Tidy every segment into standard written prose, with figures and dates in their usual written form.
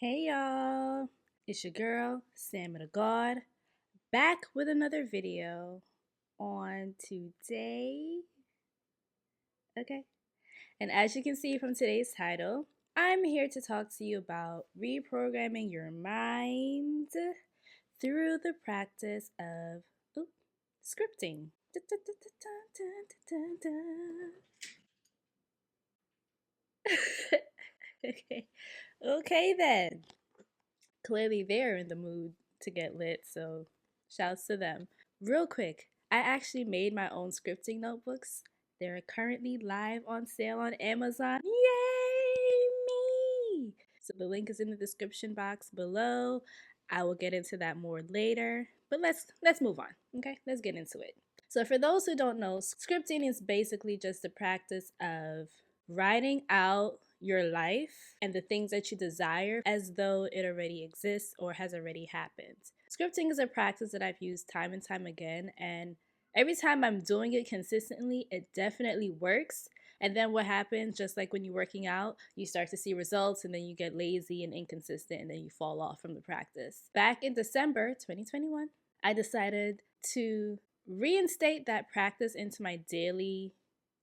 Hey y'all, it's your girl, 𝐂𝐷AGawd, back with another video on today. Okay, and as you can see from today's title, I'm here to talk to you about reprogramming your mind through the practice of scripting. Okay then. Clearly they're in the mood to get lit, so shouts to them. Real quick, I actually made my own scripting notebooks. They're currently live on sale on Amazon. Yay me! So the link is in the description box below. I will get into that more later, but let's move on. Okay, let's get into it. So for those who don't know, scripting is basically just the practice of writing out your life and the things that you desire as though it already exists or has already happened. Scripting is a practice that I've used time and time again, and every time I'm doing it consistently, it definitely works. And then what happens, just like when you're working out, you start to see results and then you get lazy and inconsistent and then you fall off from the practice. Back in December 2021, I decided to reinstate that practice into my daily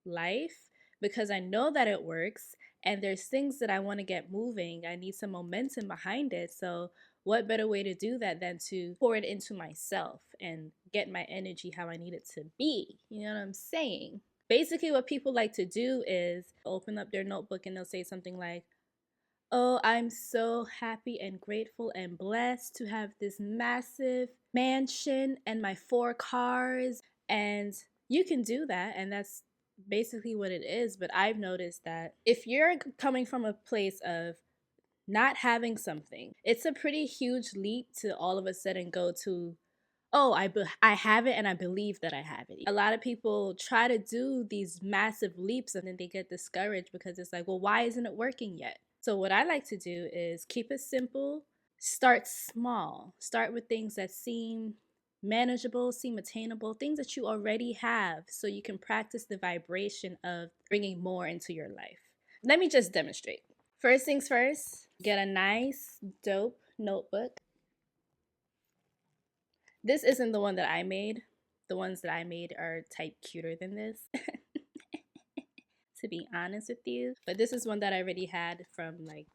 life because I know that it works and there's things that I want to get moving. I need some momentum behind it. So what better way to do that than to pour it into myself and get my energy how I need it to be? You know what I'm saying? Basically, what people like to do is open up their notebook and they'll say something like, oh, I'm so happy and grateful and blessed to have this massive mansion and my 4 cars. And you can do that, and that's basically what it is. But I've noticed that if you're coming from a place of not having something, it's a pretty huge leap to all of a sudden go to, oh, I have it and I believe that I have it. A lot of people try to do these massive leaps and then they get discouraged because it's like, well, why isn't it working yet? So what I like to do is keep it simple, start small, start with things that seem manageable, seem attainable, things that you already have so you can practice the vibration of bringing more into your life. Let me just demonstrate. First things first, get a nice, dope notebook. This isn't the one that I made. The ones that I made are type cuter than this, to be honest with you. But this is one that I already had from like,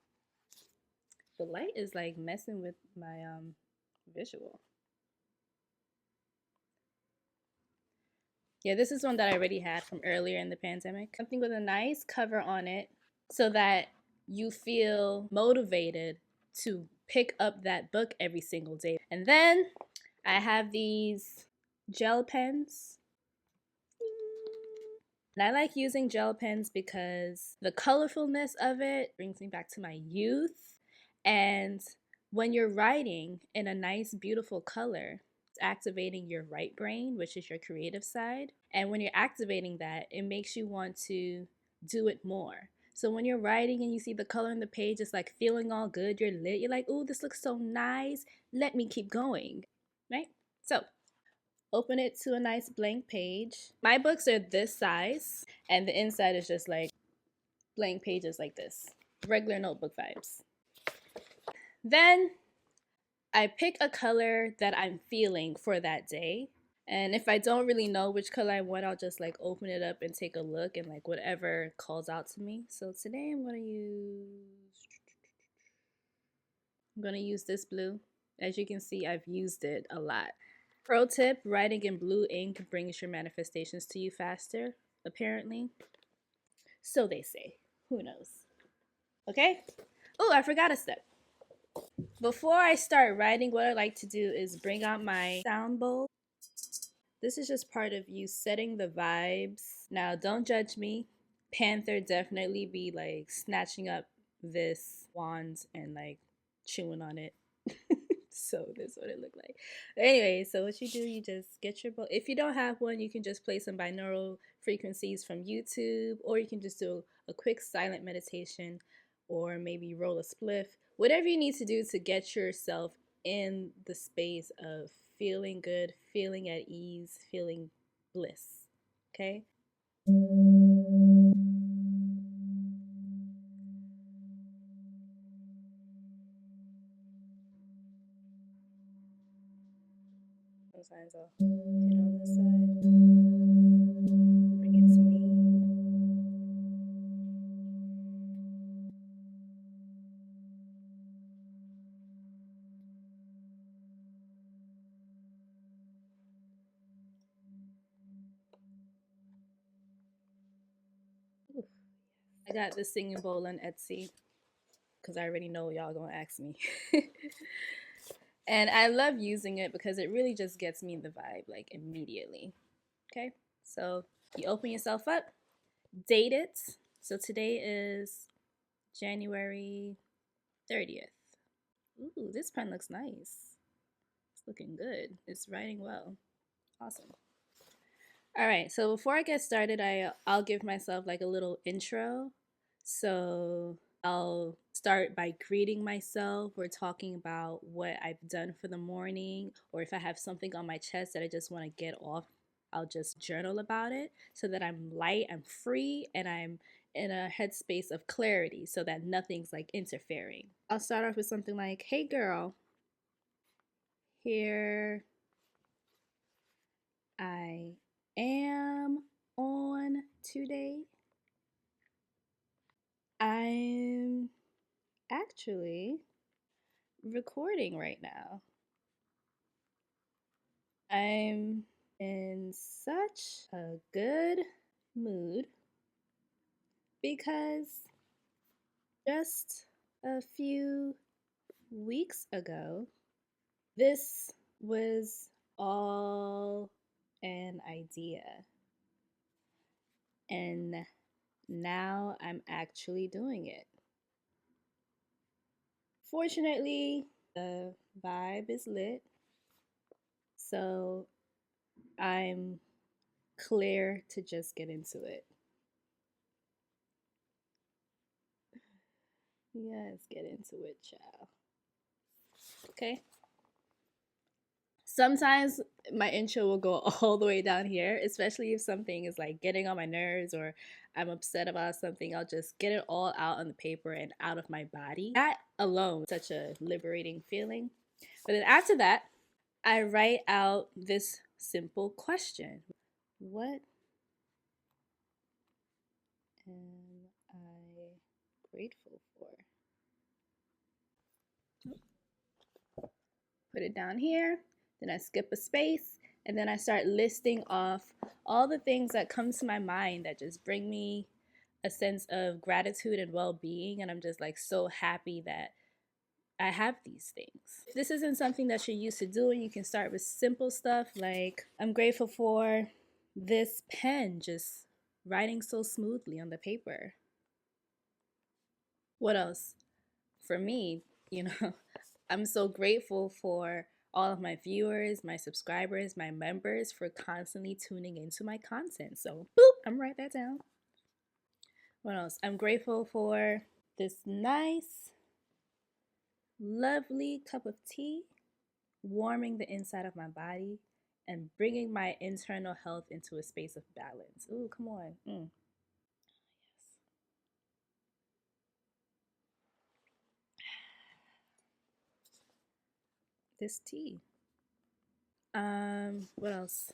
the light is like messing with my visual. Yeah, this is one that I already had from earlier in the pandemic. Something with a nice cover on it so that you feel motivated to pick up that book every single day. And then I have these gel pens. And I like using gel pens because the colorfulness of it brings me back to my youth. And when you're writing in a nice, beautiful color, it's activating your right brain, which is your creative side. And when you're activating that, it makes you want to do it more. So when you're writing and you see the color on the page, it's like feeling all good, you're lit, you're like, oh, this looks so nice, let me keep going, right? So open it to a nice blank page. My books are this size, and the inside is just like blank pages like this. Regular notebook vibes. Then I pick a color that I'm feeling for that day. And if I don't really know which color I want, I'll just like open it up and take a look and like whatever calls out to me. So today I'm gonna use this blue. As you can see, I've used it a lot. Pro tip, writing in blue ink brings your manifestations to you faster, apparently. So they say. Who knows? Okay? Oh, I forgot a step. Before I start writing, what I like to do is bring out my sound bowl. This is just part of you setting the vibes. Now, don't judge me. Panther definitely be like snatching up this wand and like chewing on it. So that's what it looked like. Anyway, so what you do, you just get your bowl. If you don't have one, you can just play some binaural frequencies from YouTube, or you can just do a quick silent meditation, or maybe roll a spliff. Whatever you need to do to get yourself in the space of feeling good, feeling at ease, feeling bliss. Okay? sometimes I'll hit on this side, bring it to me. Oof. I got this singing bowl on Etsy because I already know y'all gonna ask me. And I love using it because it really just gets me in the vibe like immediately. Okay, so you open yourself up, date it. So today is January 30th. Ooh, this pen looks nice. It's looking good. It's writing well. Awesome. All right, so before I get started, I'll give myself like a little intro. So I'll start by greeting myself or talking about what I've done for the morning, or if I have something on my chest that I just want to get off, I'll just journal about it so that I'm light, I'm free, and I'm in a headspace of clarity so that nothing's like interfering. I'll start off with something like, hey girl, here I am on today. I'm actually recording right now. I'm in such a good mood because just a few weeks ago, this was all an idea. And now I'm actually doing it. Fortunately, the vibe is lit, so I'm clear to just get into it. Yes, get into it, child. Okay. Sometimes my intro will go all the way down here, especially if something is like getting on my nerves or I'm upset about something. I'll just get it all out on the paper and out of my body. That alone, such a liberating feeling. But then after that, I write out this simple question. What am I grateful for? Put it down here, then I skip a space, and then I start listing off all the things that come to my mind that just bring me a sense of gratitude and well-being, and I'm just like so happy that I have these things. If this isn't something that you're used to doing, you can start with simple stuff like, I'm grateful for this pen just writing so smoothly on the paper. What else? For me, I'm so grateful for all of my viewers, my subscribers, my members for constantly tuning into my content. So, boop, I'm write that down. What else? I'm grateful for this nice, lovely cup of tea, warming the inside of my body and bringing my internal health into a space of balance. Ooh, come on. Yes. This tea. What else?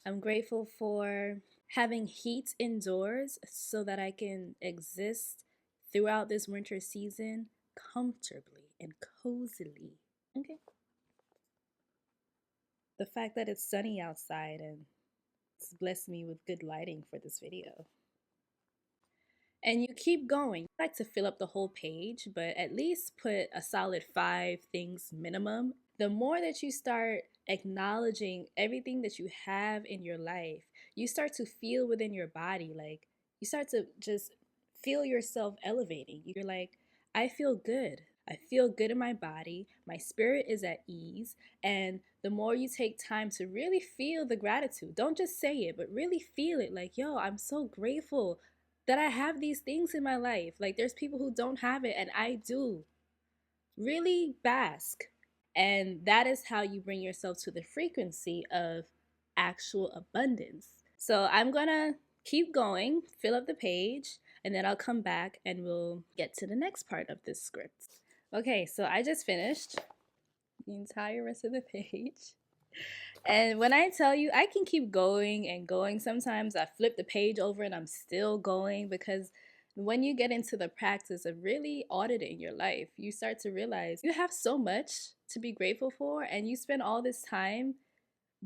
I'm grateful for having heat indoors so that I can exist throughout this winter season comfortably and cozily. Okay. The fact that it's sunny outside and it's blessed me with good lighting for this video. And you keep going. I like to fill up the whole page, but at least put a solid 5 things minimum. The more that you start acknowledging everything that you have in your life, you start to feel within your body, like you start to just feel yourself elevating. You're like, I feel good. I feel good in my body. My spirit is at ease. And the more you take time to really feel the gratitude, don't just say it, but really feel it like, yo, I'm so grateful that I have these things in my life. Like there's people who don't have it and I do. Really bask. And that is how you bring yourself to the frequency of actual abundance. So I'm gonna keep going, fill up the page, and then I'll come back and we'll get to the next part of this script. Okay, so I just finished the entire rest of the page. And when I tell you, I can keep going and going. Sometimes I flip the page over and I'm still going, because when you get into the practice of really auditing your life, you start to realize you have so much to be grateful for, and you spend all this time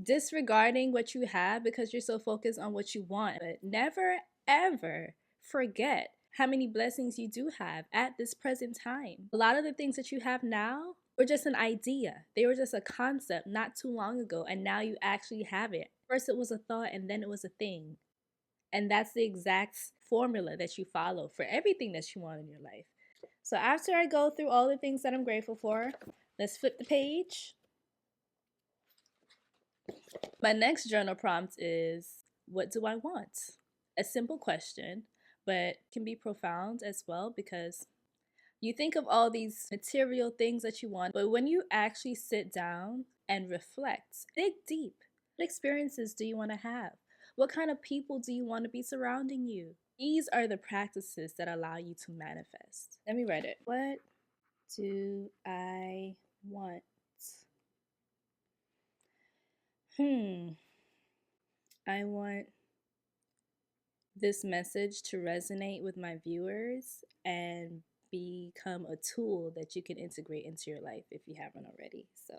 disregarding what you have because you're so focused on what you want. But never ever forget how many blessings you do have at this present time. A lot of the things that you have now were just an idea. They were just a concept not too long ago, and now you actually have it. First it was a thought, and then it was a thing. And that's the exact formula that you follow for everything that you want in your life. So after I go through all the things that I'm grateful for, let's flip the page. My next journal prompt is, what do I want? A simple question, but can be profound as well, because you think of all these material things that you want, but when you actually sit down and reflect, dig deep. What experiences do you want to have? What kind of people do you want to be surrounding you? These are the practices that allow you to manifest. Let me write it. What do I want? I want this message to resonate with my viewers and become a tool that you can integrate into your life if you haven't already. So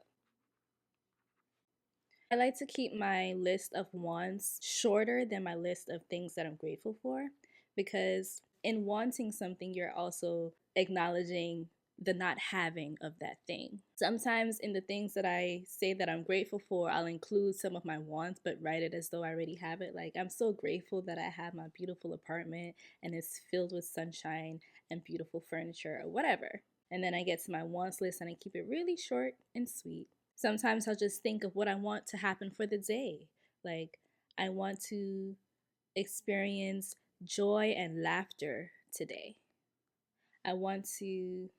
I like to keep my list of wants shorter than my list of things that I'm grateful for, because in wanting something, you're also acknowledging the not having of that thing. Sometimes in the things that I say that I'm grateful for, I'll include some of my wants but write it as though I already have it. Like, I'm so grateful that I have my beautiful apartment and it's filled with sunshine and beautiful furniture or whatever. And then I get to my wants list and I keep it really short and sweet. Sometimes I'll just think of what I want to happen for the day. Like, I want to experience joy and laughter today. I want to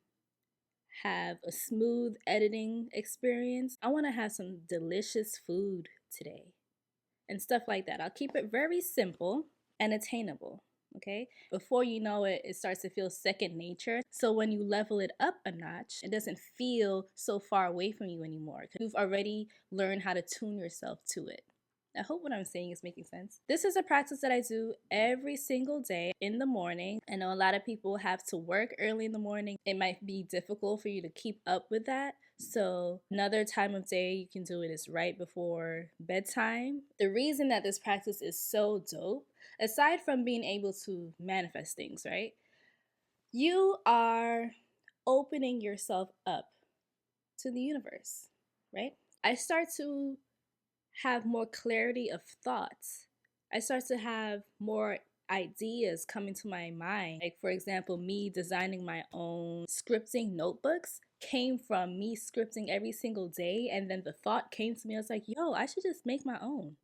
have a smooth editing experience. I want to have some delicious food today and stuff like that. I'll keep it very simple and attainable. Okay, before you know it, it starts to feel second nature. So when you level it up a notch, it doesn't feel so far away from you anymore, because you've already learned how to tune yourself to it. I hope what I'm saying is making sense. This is a practice that I do every single day in the morning. I know a lot of people have to work early in the morning. It might be difficult for you to keep up with that. So another time of day you can do it is right before bedtime. The reason that this practice is so dope, aside from being able to manifest things, right? You are opening yourself up to the universe, right? I start to have more clarity of thoughts. I start to have more ideas coming to my mind. Like, for example, me designing my own scripting notebooks came from me scripting every single day, and then the thought came to me. I was like, yo, I should just make my own.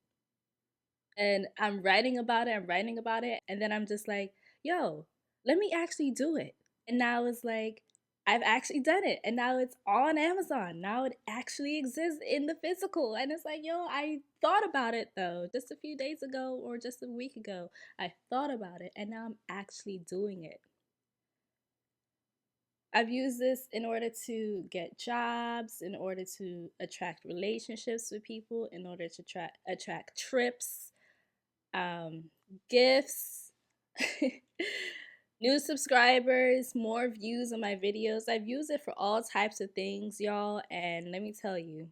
And I'm writing about it, and then I'm just like, yo, let me actually do it. And now it's like, I've actually done it, and now it's on Amazon. Now it actually exists in the physical, and it's like, yo, I thought about it though, just a few days ago or just a week ago. I thought about it, and now I'm actually doing it. I've used this in order to get jobs, in order to attract relationships with people, in order to attract trips, gifts, new subscribers, more views on my videos. I've used it for all types of things, y'all. And let me tell you,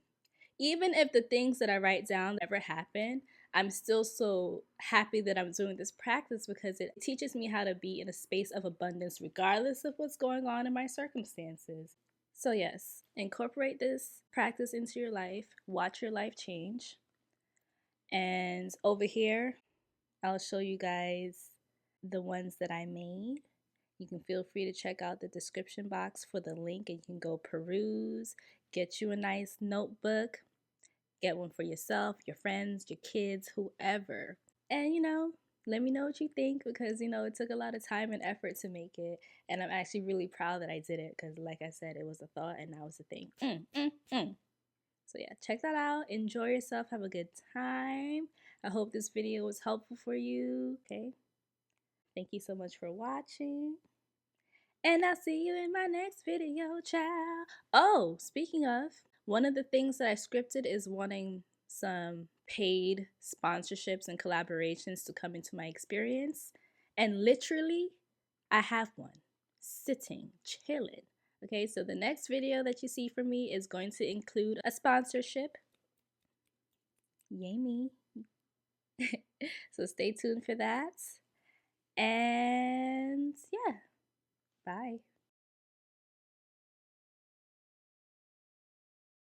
even if the things that I write down never happen, I'm still so happy that I'm doing this practice, because it teaches me how to be in a space of abundance regardless of what's going on in my circumstances. So yes, incorporate this practice into your life. Watch your life change. And over here, I'll show you guys the ones that I made. You can feel free to check out the description box for the link, and you can go peruse, get you a nice notebook, get one for yourself, your friends, your kids, whoever. And let me know what you think, because it took a lot of time and effort to make it, and I'm actually really proud that I did it, because like I said, it was a thought and now it's a thing. So yeah, check that out. Enjoy yourself. Have a good time. I hope this video was helpful for you. Okay. Thank you so much for watching. And I'll see you in my next video, ciao. Oh, speaking of, One of the things that I scripted is wanting some paid sponsorships and collaborations to come into my experience. And literally, I have one sitting, chilling. Okay, so the next video that you see from me is going to include a sponsorship. Yay me. So stay tuned for that. And yeah, bye.